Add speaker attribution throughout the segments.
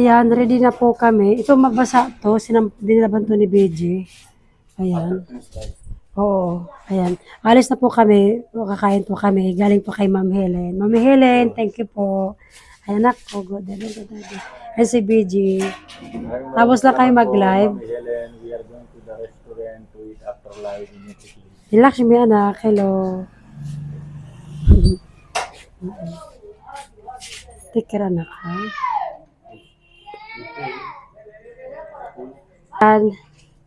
Speaker 1: Ayan, ready na po kami. Ito mabasa to, dinilaban to ni BJ. Ayan. Oo, ayan. Alis na po kami, kakain po kami. Galing po kay Ma'am Helen. Ma'am Helen, thank you po. Ayan ako, good. Ayan si BJ. Tapos lang kayo mag-live.
Speaker 2: Helen, we are going to the restaurant to eat after live immediately.
Speaker 1: Relax me anak, hello. Take care anak ha. And,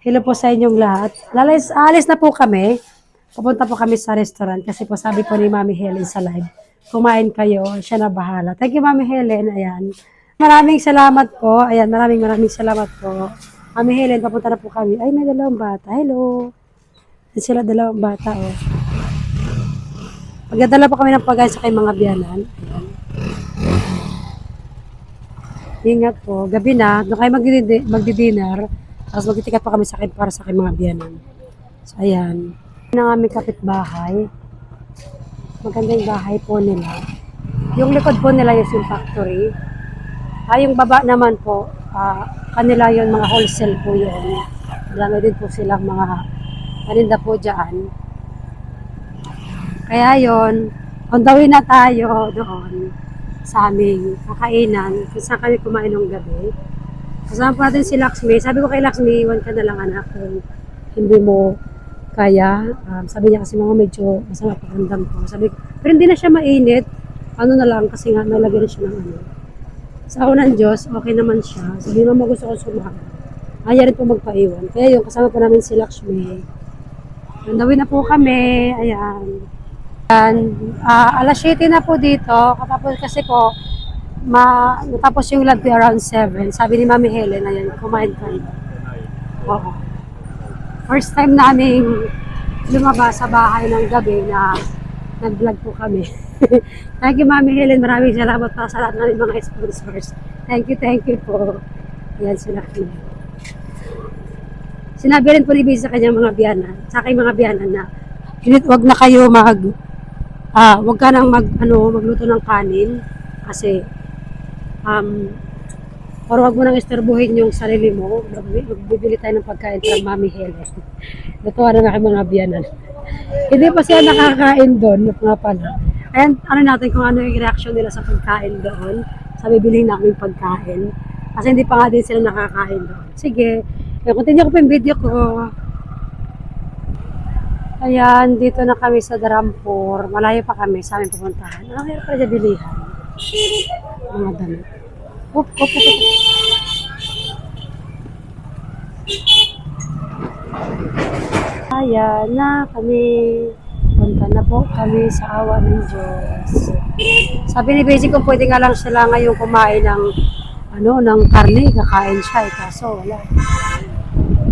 Speaker 1: hello po sa inyong lahat. Alis na po kami. Pupunta po kami sa restaurant kasi po sabi po ni Mami Helen sa live, kumain kayo, siya na bahala. Thank you Mami Helen, ayan. Maraming salamat po, ayan, maraming salamat po. Mami Helen, papunta na po kami. Ay, may dalawang bata, hello. Sila dalawang bata, oh. Magdadala po kami ng pagkain sa kay mga biyanan. Ayan. Ingat po, gabi na, doon kayo magdi-dinner, tapos magtitikat pa kami para sa kay mga biyanan. So, ayan. Ng aming kapitbahay. Maganda yung bahay po nila. Yung likod po nila yung factory. Yung baba naman po, kanila yung mga wholesale po yun. Marami din po silang mga paninda po dyan. Kaya yun, on the way na tayo doon sa aming kakainan kung saan kami kumain ng gabi. Kasama po natin si Lakshmi. Sabi ko kay Lakshmi, iwan ka na lang anak kung hindi mo kaya. Sabi niya kasi mga medyo masama pakiramdam ko. Sabi ko, pero hindi na siya mainit. Ano na lang kasi nga nalagyan siya ng ano. Sa ako ng Diyos, okay naman siya. Sabi mo gusto ko sumama. Ayaw rin po magpaiwan. Kaya yung kasama po namin si Lakshmi. Nandawin na po kami. Ayan. Alas 7 na po dito. Katapos kasi po, natapos yung lab around 7. Sabi ni Mami Helen, ayan, kumain kayo. Oo. First time namin lumabas sa bahay ng gabi na nag-vlog po kami. Thank you Mami Helen, maraming salamat pa sa lahat ng mga sponsors. Thank you po. Ayan sila. Sinabi rin po ni Bibi sa kanyang mga biyanan, sa aking mga biyanan na wag na kayo wag ka nang magluto ng kanin kasi or wag mo nang istorbohin yung sarili mo. Magbibili tayo ng pagkain from Mami Helen. Natuwa na aking mga biyanan. Hindi pa siya nakakain doon, nga pala. Ayan, natin kung ano yung reaction nila sa pagkain doon, sa bibilihin namin pagkain. Kasi hindi pa nga din sila nakakain doon. Sige, continue ko pa yung video ko. Ayan, dito na kami sa Darampur. Malayo pa kami sa aming pupuntahan. Ano kaya pala bilihan? Mga damit. Up. Ayan na kami. Punta na po kami sa awa ng Diyos. Sabi ni Basic kung pwede nga lang sila ngayon kumain ng karne, kakain siya. Kaso wala.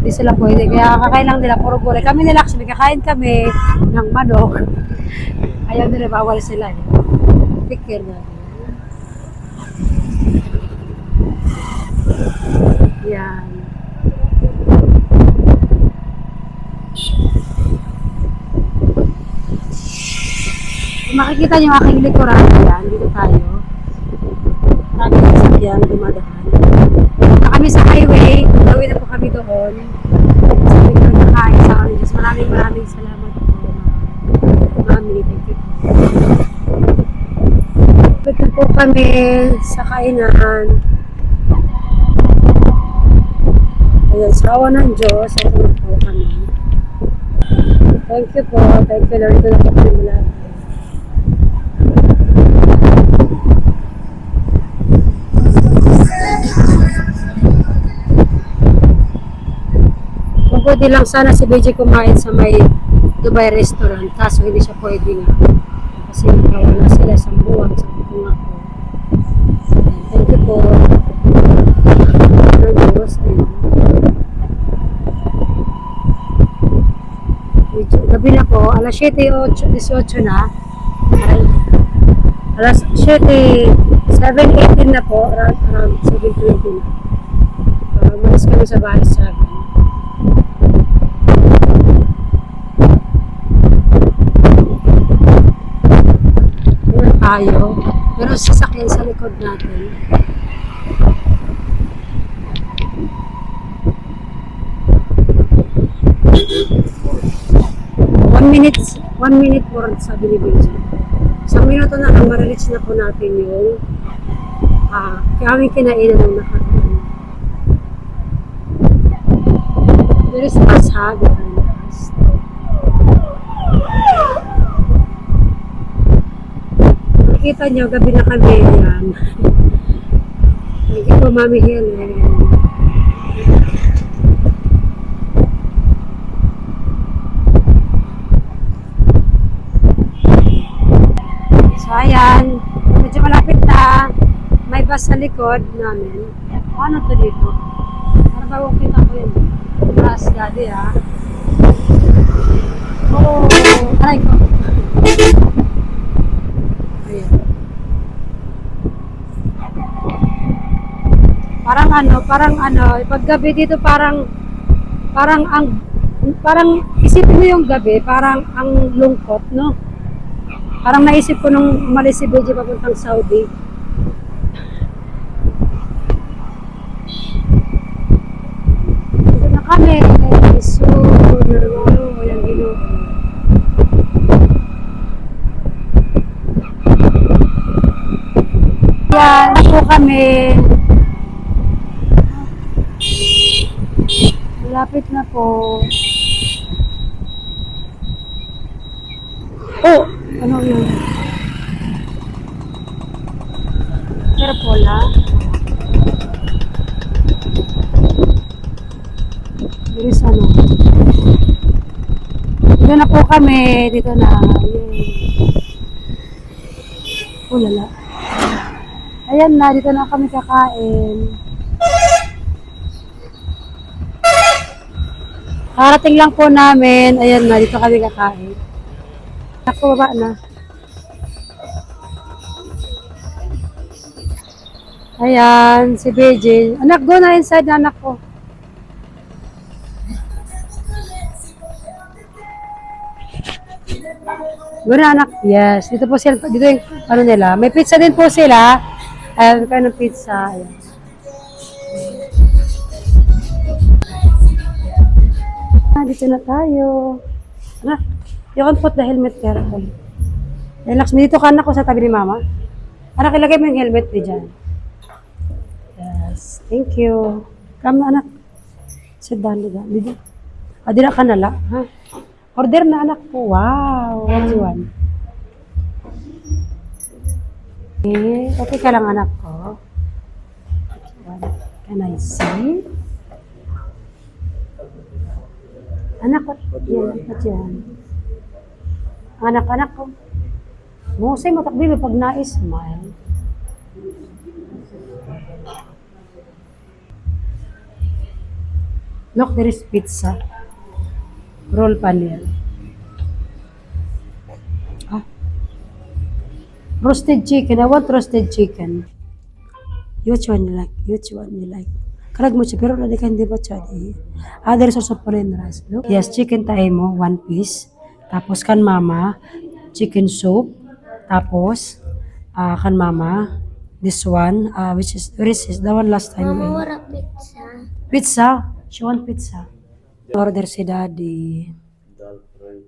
Speaker 1: Hindi sila pwede. Kaya kakain lang nila, puro gulay. Kami nila actually, kakain kami ng manok. Ayaw nila, bawal sila. Pikir na. Yan. Kung makikita niyo aking likuran, yan, dito tayo. Maraming sasakyan na dumadaan. Na kami sa highway, gawin na po kami doon. Sabi ko nagkakain sa kami. Diyos, maraming salamat po. Mami, thank you po. Pagka po kami sa kainan. Ayan, sa awa ng Diyos, ito na po kami. Thank you po. Thank you Lord. Ito na po kami mula. Kung pwede lang sana si BJ kumain sa may Dubai restaurant, kaso hindi siya pwede nga. Kasi nakawala sila sa buwan, sabi ko nga po. Thank you po. Gabi na po, alas 7:18 na. Alas 7:18 na po, around 7:20 na. Umalis kami sa bahay sa akin. Tayo, pero sasakyan sa likod natin. 1 minute more sabi ni BJ. Isang minuto na lang, ma-release na po natin yung aming kinainan ng nakaraan. There is us ha, behind us. Nakikita nyo, gabi na kami yan. Thank you po, Mami Helen. So, ayan. Medyo malapit na. May bus sa likod namin. Ano to dito? Para bagong kita ko yun. Grass daddy ha. Oh, aray ko. Ayan. Parang paggabi dito parang isipin mo yung gabi, parang ang lungkot, no? Parang naisip ko nung umalis si BJ papuntang Saudi. Dito na kami. So, yung Ginoo. Yan, po kami. Malapit na po. Oh! Ano yun? Careful ha. Bilis ano. Dito na po kami. Dito na. Oh lala. Ayan na. Dito na kami kakain. Karating lang po namin. Ayan na. Dito kami kakain. Ako baba na. Ayan, si BJ. Anak, go na inside na anak ko. Go na anak. Yes, dito po sila. Dito yung ano nila. May pizza din po sila. Ayan, kayo ng pizza. Ayan. Dito na tayo. Anak. You can put the helmet there. Okay. Relax mo. Dito ka anak ko sa tabi ni mama. Anak, ilagay mo yung helmet din dyan. Yes. Thank you. Come na anak. Sit down. Dito. Dila ka nala. Ha? Order na anak ko. Wow. What you want? Okay. Okay ka lang anak ko. Can I see? Anak ko. Yan. What yan? Anak-anak ko. Musay mo takbi pag na-smile. Look, there is pizza. Roll paneer. Roasted chicken. I want roasted chicken. Which one you like? Which one you like? Karag mo siya, pero hindi ka hindi ba siya? There is also plain rice. Look. Yes, chicken tayo mo, 1 piece. Tapos kan mama, chicken soup. Tapos, kan mama, this one, which is the one last time.
Speaker 3: Mama, what a pizza.
Speaker 1: Pizza? She want pizza. Order si daddy.
Speaker 2: Dal fry.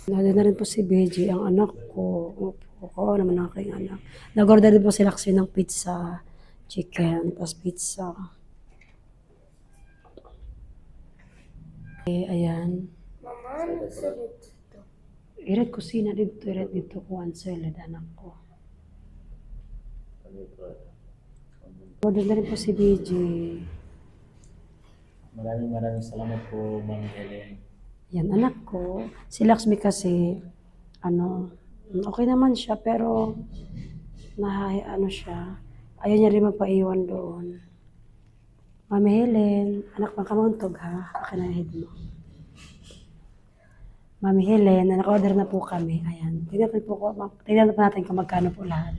Speaker 1: Nada na rin po si BJ, ang anak ko. Opo, naman ang aking anak. Nag-order din po si Laxi ng pizza, chicken, tapos pizza. Okay, ayan.
Speaker 3: Mama, ano sa dito?
Speaker 1: Iret kusina dito, iret dito ko ang salad, anak ko. Order na rin po si BJ.
Speaker 2: Maraming salamat po, Ma'am Helen.
Speaker 1: Yan, anak ko. Si Laxmi kasi, okay naman siya, pero, siya. Ayaw niya rin magpaiwan doon. Mami Helen, anak pang kamuntog ha, akin na head mo. Mami Helen, naka-order na po kami. Ayan, tignan po natin kung magkano po lahat.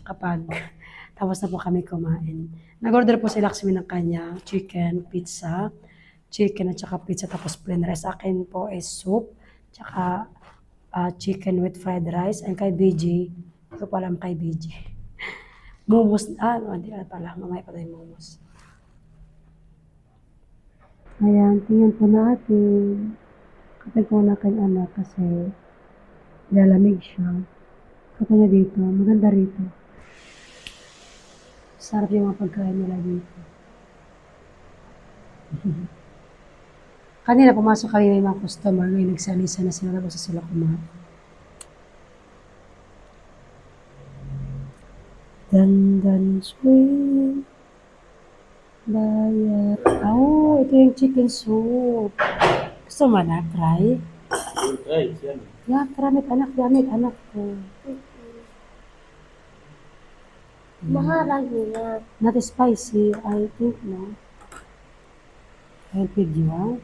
Speaker 1: Kapag tapos na po kami kumain. Nag-order po si Laxmi ng kanya, chicken, pizza, chicken at saka pizza, tapos plain rice. Akin po is soup, tsaka chicken with fried rice. And kay BJ, hindi ko pa alam kay BJ. Momos, hindi pala, mamaya pa tayo momos. Ayan, tingnan po natin. Kapag ko na kay anak kasi lalamig siya. Kapag na dito, maganda rito. Sarap yung mga pagkain nila dito. Kanina pumasok kami may mga customer, ngayon nagsalisa na sila tapos sila kumain. Dandan sweet. Bayat. Oh, ito yung chicken soup. Gusto mo na, try?
Speaker 2: We'll try. It's yummy.
Speaker 1: Yeah, damit anak ko.
Speaker 3: Maharagi na.
Speaker 1: Not spicy, I think, no? I'll feed you, huh?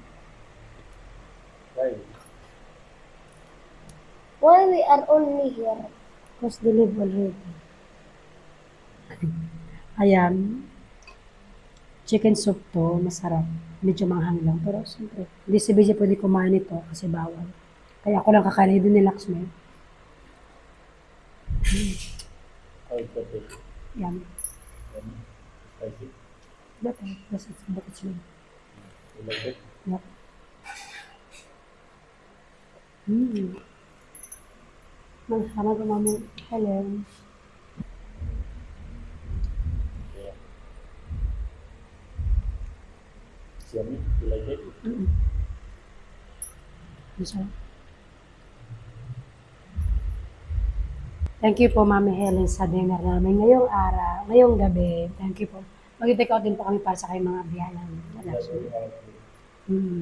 Speaker 2: Try.
Speaker 3: Why we are only here?
Speaker 1: Because they live already. Ayan. Chicken soup to, masarap. Medyo manghang lang. Pero siyempre, hindi si BJ pwede kumain ito kasi bawal. Kaya ako lang kakain din ni Lakshmi.
Speaker 2: How is that taste?
Speaker 1: Yan.
Speaker 2: Yummy. Spicy.
Speaker 1: That's it.
Speaker 2: You like it?
Speaker 1: Yep. Masama ko mami. Helen.
Speaker 2: Yeah. It's yummy. You like it?
Speaker 1: Masarap. Thank you po, Mami Helen, sa dinner namin ngayong araw, ngayong gabi. Thank you po. Mag-take out din po kami para sa kayong mga biyanan.
Speaker 2: Very hungry.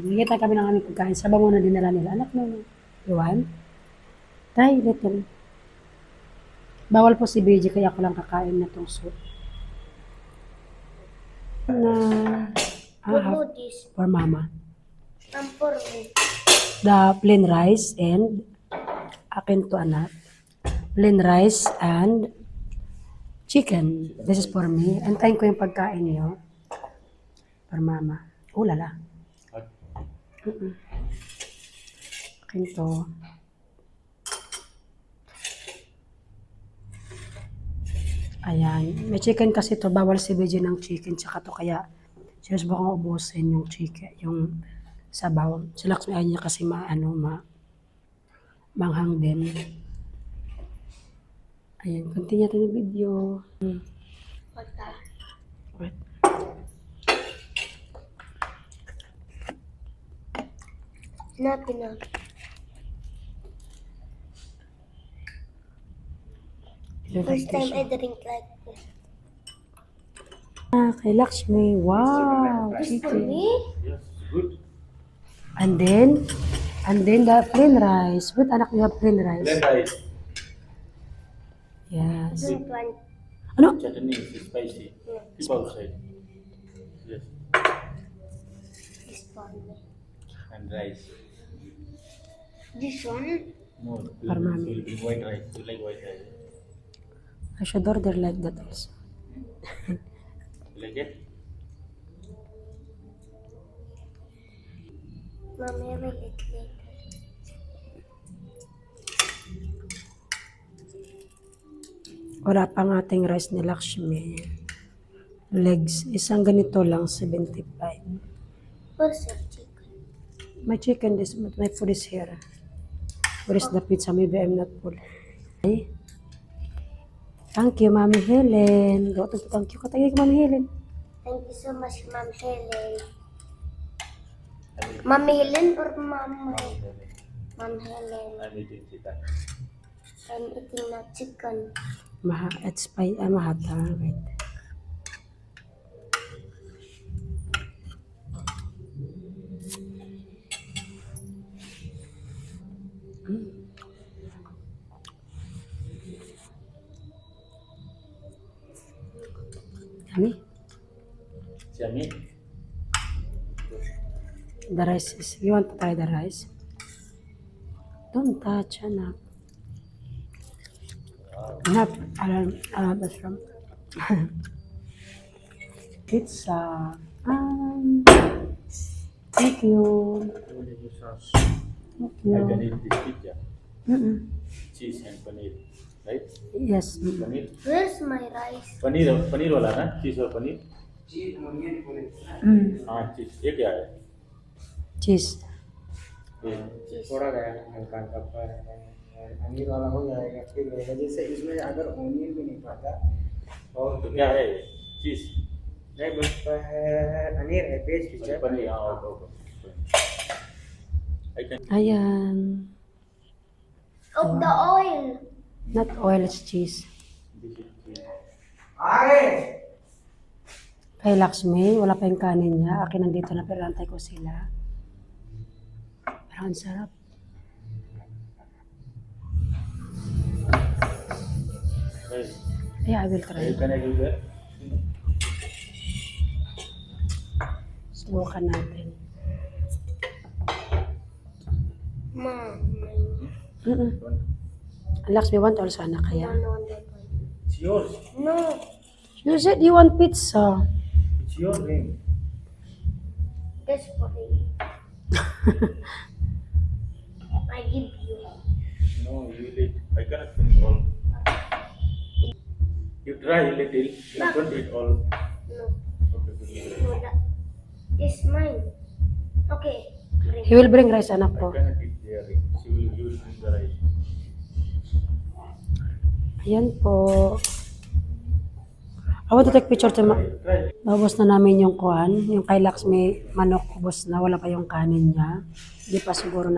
Speaker 1: Nagkita kami ng aming pagkain. Sabaw na dinala nila. Anak mo, Iwan? Try, little. Bawal po si BJ, kaya ako lang kakain na itong soup. Na,
Speaker 3: What this?
Speaker 1: for mama.
Speaker 3: And for me.
Speaker 1: The plain rice and, akin to anak. Plain rice and chicken. This is for me. Antayin ko yung pagkain niyo. For mama. Oh, lala.
Speaker 2: Hot.
Speaker 1: Akin to. Ayan. May chicken kasi to. Bawal si BJ ng chicken. Tsaka to kaya serious ba kong ubusin yung chicken. Yung sabaw. Si Lakshmi ayaw niya kasi manghang din. Ayan. Continue natin yung video.
Speaker 3: What that?
Speaker 1: Wait.
Speaker 3: Not enough. First time I drink like this.
Speaker 1: Kay Lakshmi. Wow.
Speaker 3: This for
Speaker 1: Chicken.
Speaker 3: me?
Speaker 2: Yes, good.
Speaker 1: And then the plain rice. Wait, anak, you have plain rice.
Speaker 2: Plain rice.
Speaker 1: Yes.
Speaker 3: Don't want
Speaker 1: Ano?
Speaker 2: Chutney is spicy. Keep outside. Yes.
Speaker 3: this for me.
Speaker 2: And rice.
Speaker 3: This one?
Speaker 2: No,
Speaker 1: For mommy.
Speaker 2: will be white rice. You like white rice?
Speaker 1: I should order like that also.
Speaker 2: You like it?
Speaker 3: Mommy, I will eat later.
Speaker 1: Wala pang ating rice ni Lakshmi. Legs. Isang ganito lang, 75.
Speaker 3: Where's your chicken?
Speaker 1: My chicken is, my food is here. Where is the pizza? Maybe I'm not full. Okay. Thank you, Mami Helen. Thank you. Katagay ko, Mami Helen.
Speaker 3: Thank you so much, Mom Helen. Mommy Helen or Mom? Mom Helen.
Speaker 2: I'm eating chicken.
Speaker 3: I'm eating the chicken.
Speaker 1: It's mahata. Wait. Yummy.
Speaker 2: It's yummy.
Speaker 1: The rice is, you want to try the rice? Don't touch, anak. Enough, that's from pizza. Thank you.
Speaker 2: Sauce.
Speaker 1: Thank
Speaker 2: I can
Speaker 1: you.
Speaker 2: eat this pizza. Cheese and paneer. Right?
Speaker 1: Yes.
Speaker 2: Paneer.
Speaker 3: Where's my rice?
Speaker 2: Paneer पनीर वाला ना चीज और पनीर
Speaker 1: Mm.
Speaker 2: हाँ चीज ये क्या है
Speaker 1: cheese.
Speaker 4: थोड़ा गया हल्का हल्का पर पनीर वाला हो जाएगा ठीक रहेगा जैसे इसमें अगर ऑनियन भी नहीं पाता और
Speaker 2: तो क्या है चीज
Speaker 4: नहीं बस पनीर है वेज पिज्जा
Speaker 2: पनीर हाँ okay I can
Speaker 1: Ayan.
Speaker 3: Of the oil.
Speaker 1: Not oil, it's cheese.
Speaker 2: this is cheese.
Speaker 4: अरे
Speaker 1: Kay Lakshmi, wala pa yung kanin niya. Akin nandito na, pero antay ko sila. Pero ang sarap.
Speaker 2: Hey,
Speaker 1: Yeah, I will try.
Speaker 2: can I do that?
Speaker 1: Subukan natin.
Speaker 3: Mom.
Speaker 1: Lakshmi, want also anak kaya?
Speaker 3: No, no, that one.
Speaker 4: it's yours
Speaker 3: No.
Speaker 1: You said you want pizza.
Speaker 4: it's your ring
Speaker 3: That's for you. I give you.
Speaker 2: No, you will eat. I cannot finish all. You try a little. You don't eat all.
Speaker 3: No.
Speaker 2: Okay, good.
Speaker 3: No, that is mine. Okay. Bring.
Speaker 1: He will bring rice anak
Speaker 2: I
Speaker 1: ko.
Speaker 2: cannot eat there. You will bring the rice.
Speaker 1: Ayan po. I want to take picture to
Speaker 2: Try.
Speaker 1: Naubos na namin yung kuhan. Yung kay Lakshmi, manok, ubos na. Wala pa yung kanin niya. Di pa siguro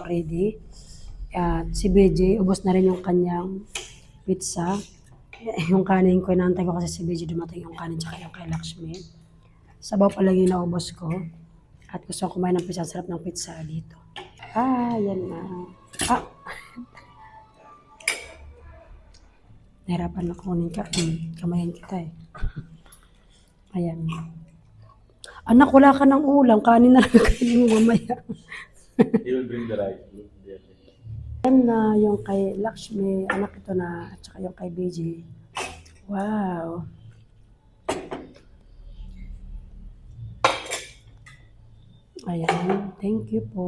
Speaker 1: ready. At si BJ, ubos na rin yung kanyang pizza. Yung kanin ko, inaantay ko kasi si BJ dumating yung kanin tsaka yung kay Lakshmi. Sabaw pa lang yung naubos ko. At gusto ko kumain ng pizza. Sarap ng pizza dito. Yan na. Nahirapan na kunin ka. Kamayan kita eh. Ayan. Anak, wala ka ng ulam. Kanin na lang kainin mo mamaya.
Speaker 2: He will bring the rice. Look there.
Speaker 1: Ayan na yung kay Lakshmi. Anak ito na. At saka yung kay BJ. Wow. Ayan. Thank you po.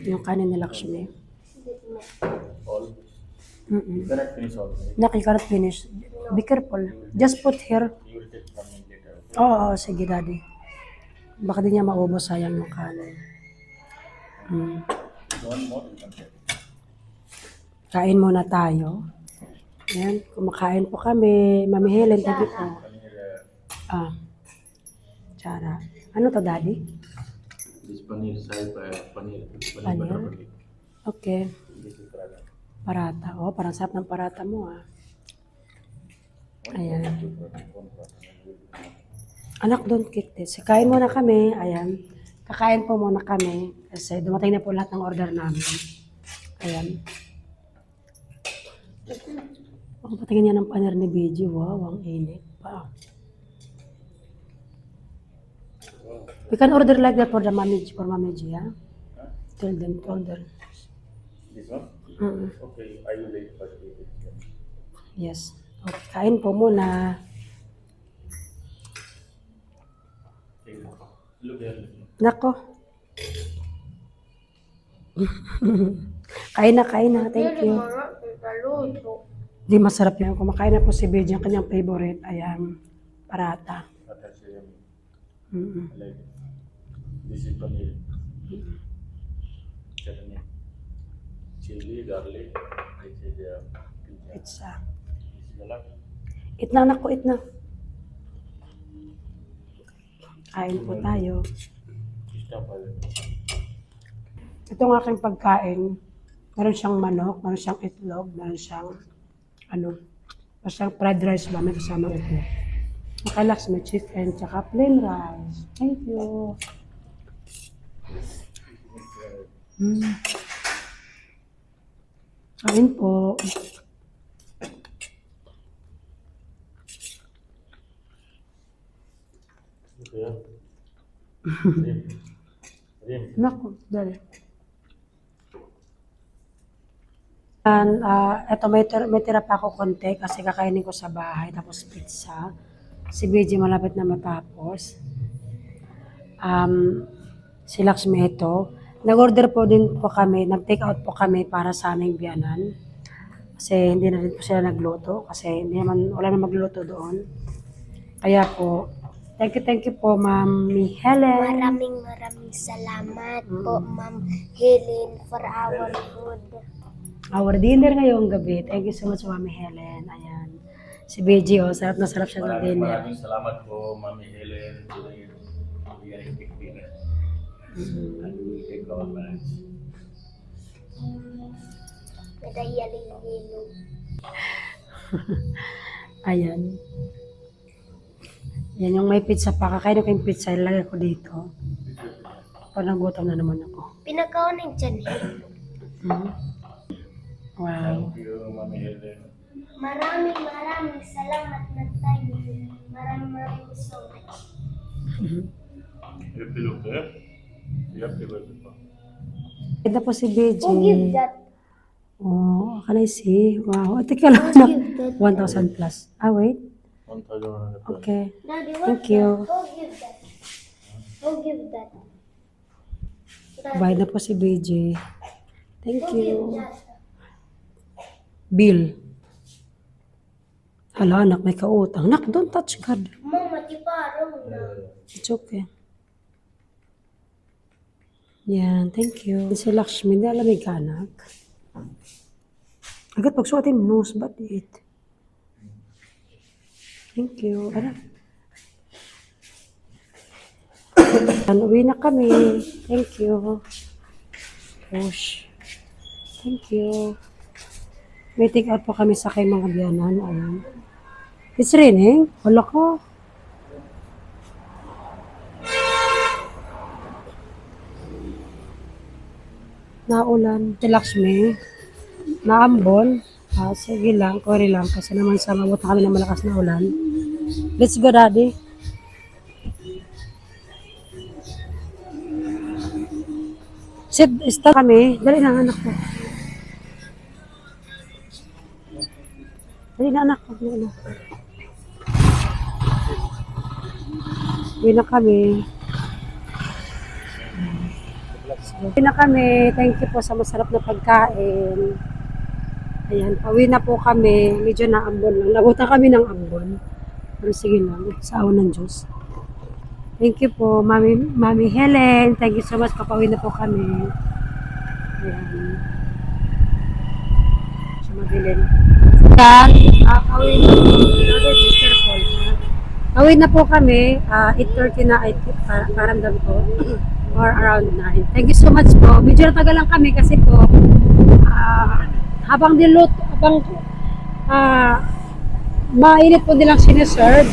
Speaker 1: Yung kanin ni Lakshmi.
Speaker 2: All.
Speaker 1: Mm-mm.
Speaker 2: You cannot finish all. Right?
Speaker 1: Nak, you cannot finish. Be careful. Just put here.
Speaker 2: You will take from me later.
Speaker 1: Oo, sige daddy. Baka di niya maubos, sayang yung kanin.
Speaker 2: One more. You can take.
Speaker 1: Kain muna tayo. Ayan, kumakain po kami. Mami Helen, thank you po.
Speaker 2: Paneer.
Speaker 1: Chara. Ano to daddy?
Speaker 2: This paneer side paneer.
Speaker 1: Paneer?
Speaker 2: Butter paneer.
Speaker 1: Okay.
Speaker 2: This is paratha.
Speaker 1: Parata. Oh, parang sarap ng parata mo ah. Ayan. Anak, don't kick this. Kain muna kami. Ayan. Kakain po muna kami. Kasi dumating na po lahat ng order namin. Ayan. Ako patingin niya ng paner ni BG. Wow, ang init pa. We can order like that for Mami G, yeah? Tell them to order.
Speaker 2: This one?
Speaker 1: Mm-mm.
Speaker 2: Okay, I will eat first.
Speaker 1: Yes. Okay, kain po muna.
Speaker 2: Look here.
Speaker 1: Nako. Kain na. Thank
Speaker 3: Really,
Speaker 1: you.
Speaker 3: Mara, saludo.
Speaker 1: Di masarap yan. Kumakain na po si BJ, ang kanyang favorite. Ayan, parata.
Speaker 2: Paratha is yummy.
Speaker 1: Mm-mm.
Speaker 2: I like it. This is paneer. Chutney. Chili, garlic. This is pizza.
Speaker 1: Pizza.
Speaker 2: This is a lot.
Speaker 1: Eat na, anak ko, eat na. Kain po tayo.
Speaker 2: Stop all.
Speaker 1: Ito ang aking pagkain. Meron siyang manok, meron siyang itlog, meron siyang basta fried rice ba, may kasamang itlog. Nakalaks may chicken, tsaka plain rice. Thank you. Kain po.
Speaker 2: Look here. Rim. Rim.
Speaker 1: Naku, dali. Eto may tira pa ako konti kasi kakainin ko sa bahay tapos pizza. Si BJ malapit na matapos. Si Lakshmi ito. Nag-order po din po kami, nag-take out po kami para sa aming biyanan. Kasi hindi na rin po sila nagluto kasi wala na magluluto doon. Kaya po, Thank you po, Mami Helen.
Speaker 3: Maraming salamat po, Ma'am Helen, for our food.
Speaker 1: Our dinner ngayong gabi. Thank you so much, Mami Helen. Ayan. Si Beji, oh, sarap na sarap siya ng dinner.
Speaker 2: Maraming salamat po, Mami Helen. We are eating dinner. And we take our lunch.
Speaker 3: Nagayaling-yelo.
Speaker 1: Ayan. Yan yung may pizza pa. Kakain ko yung pizza. Ilagay ko dito. Parang gutom na naman ako.
Speaker 3: Pinakaon ng tiyan.
Speaker 1: Hmm. Wow.
Speaker 2: Thank you, Mami Helen.
Speaker 3: Maraming salamat na tayo. Maraming so much.
Speaker 2: You feel okay? You have to go to the
Speaker 1: Ito po si Beji.
Speaker 3: Who give that?
Speaker 1: Oh, can I see? Wow. Teka lang.
Speaker 3: Who give that?
Speaker 1: 1,000 plus. Ah, wait.
Speaker 2: 1,100.
Speaker 1: Okay.
Speaker 3: Daddy,
Speaker 1: Thank you.
Speaker 3: Who give that? Who give that?
Speaker 1: Bayad na po si Beji. Thank
Speaker 3: Who give
Speaker 1: you.
Speaker 3: that?
Speaker 1: Bill. Hala, anak, may kautang. Nak, don't touch card.
Speaker 3: Mama, di parang na.
Speaker 1: It's okay. Yan, thank you. Si Lakshmi, nalamig ka, anak. Agad pagsuotin, nose, ba't it? Thank you. Ano? Uwi na kami. Thank you. Push. Thank you. May take out po kami sa kay mga biyanan. Ayan. It's raining. Wala ko. Naulan. Si Lakshmi. Naambon. Sige lang. Kori lang. Kasi naman sa mabuta kami ng malakas na ulan. Let's go, Daddy. Sit, stop kami. Dali na, anak ko. Dali na, anak ko. Dali na. Uwi na kami. Uwi na kami. Thank you po sa masarap na pagkain. Ayan, pauwi na po kami. Medyo naambon lang. Nabutan kami ng ambon. Pero sige lang, sa awan ng Diyos. Thank you po, Mami Helen. Thank you so much. Papauwi na po kami. Ayan. Sa madilim. Yan, pauwi na po. Pauwi na po kami. 8:30 na, paramdam ko. Or around 9. Thank you so much po. Medyo natagal lang kami kasi po, habang mainit po nilang sineserve,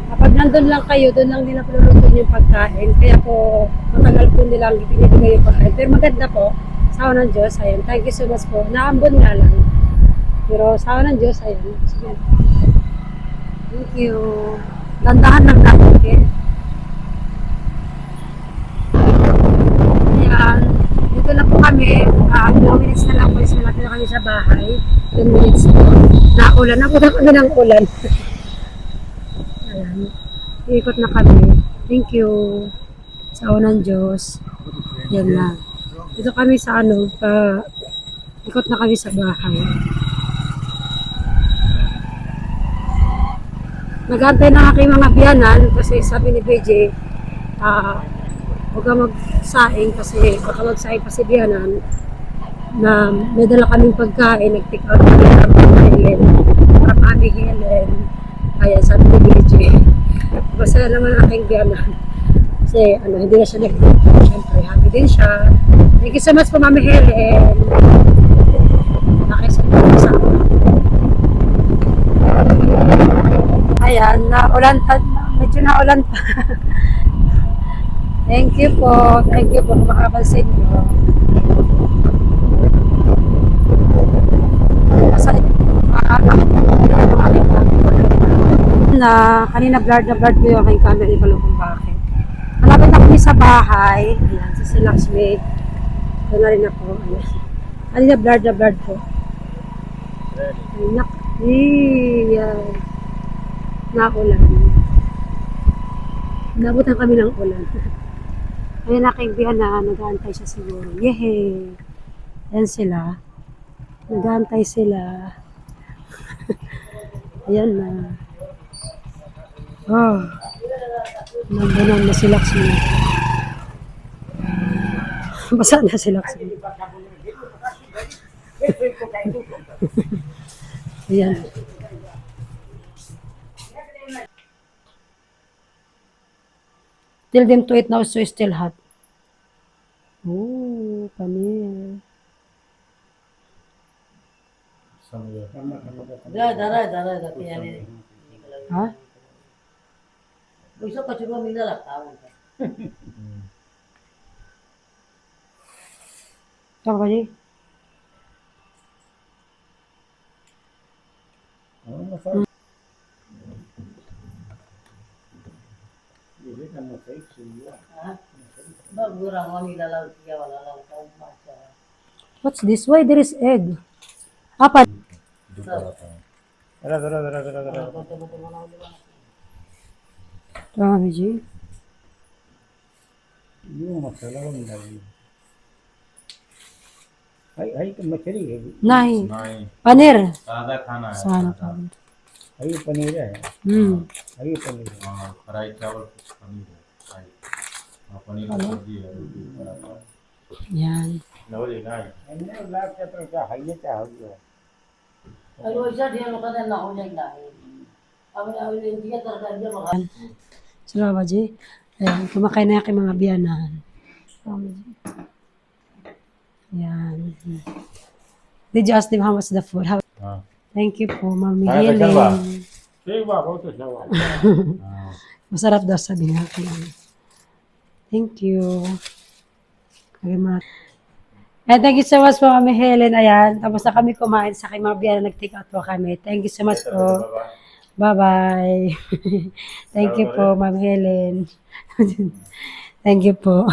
Speaker 1: kapag nandun lang kayo, doon lang nila paluluto yung pagkain. Kaya po, matagal po nilang binibigay yung pagkain. Pero maganda po, sa awan ng Diyos, ayan. Thank you so much po. Naambon nga lang. Pero sa awan ng Diyos, ayan. Sige. Thank you. Dandahan lang natin, okay? Ayan. Dito na po kami. 2 minutes na lang po. Malapit na kami sa bahay. 10 minutes po. Naulan. Napunta kami ng ulan. Ayan. Iikot na kami. Thank you. Sa awan ng Diyos. Yan na. Dito kami sa ikot na kami sa bahay. Nag-aantay na aking mga biyanan kasi sabi ni BJ, huwag ka magsaing kasi baka magsaing pa si biyanan na may dala kaming pagkain, nag-take out kami ng Helen, para Mami Helen. Kaya sabi ni BJ, masaya naman aking biyanan. Kasi hindi na siya nag-take. Siyempre, happy din siya. Thank you so much po, Mami Helen. Nakisipin sa akin. Ayan, naulan pa. Medyo naulan pa. Thank you po. Thank you po kung makapansin nyo. Kanina blurred ko yung aking camera. Hindi ko alam kung bakit. Malapit na kami sa bahay. Ayan, si Lakshmi. Ito na rin ako. Ayan. Kanina blurred ko. Ayan. Naulan. Nabutan kami ng ulan. Ayan aking biyanan, nag-aantay siya siguro. Yehey! Ayan sila. Nag-aantay sila. Ayan na. Oh. Nandun na si Lakshmi. Basa na si Lakshmi. Ayan. Tell them to eat now so it's still hot. Oh, paneer. Ha? Tama ba niya? What's this? Why there is egg? Apa? Tama ba जी?
Speaker 4: मछली है
Speaker 1: नहीं.
Speaker 2: नहीं
Speaker 1: पनीर.
Speaker 2: सादा खाना है
Speaker 1: सारा
Speaker 2: सादा।
Speaker 1: पनीर.
Speaker 4: ये पनीर है
Speaker 1: Hmm.
Speaker 4: ये पनीर है
Speaker 2: हाँ, फ्राई चावल पनीर है फ्राई। हाँ, पनीर की सब्जी है रोटी पराठा।
Speaker 1: Yan.
Speaker 2: नवरी नहीं
Speaker 4: हमने लाख के तो क्या है ये क्या हो गया
Speaker 1: Salamat ba Ji? Ayan, kumakain na aking mga biyanan. Salamat Ji. Yan. Did you ask them how much the food? How?
Speaker 2: हाँ
Speaker 1: Thank you po, Mami
Speaker 2: Kaya ka ba?
Speaker 1: Helen.
Speaker 4: ठीक बात बहुत अच्छा बात
Speaker 2: हाँ
Speaker 1: Masarap daw sabi nga akin. Thank you. Okay, and thank you so much po, Mami Helen. Ayan, tapos na kami kumain sa aking mga biyanan. Nag-take out po kami. Thank you so much po. Bye-bye. Thank you po, Ma'am Helen. Thank you po.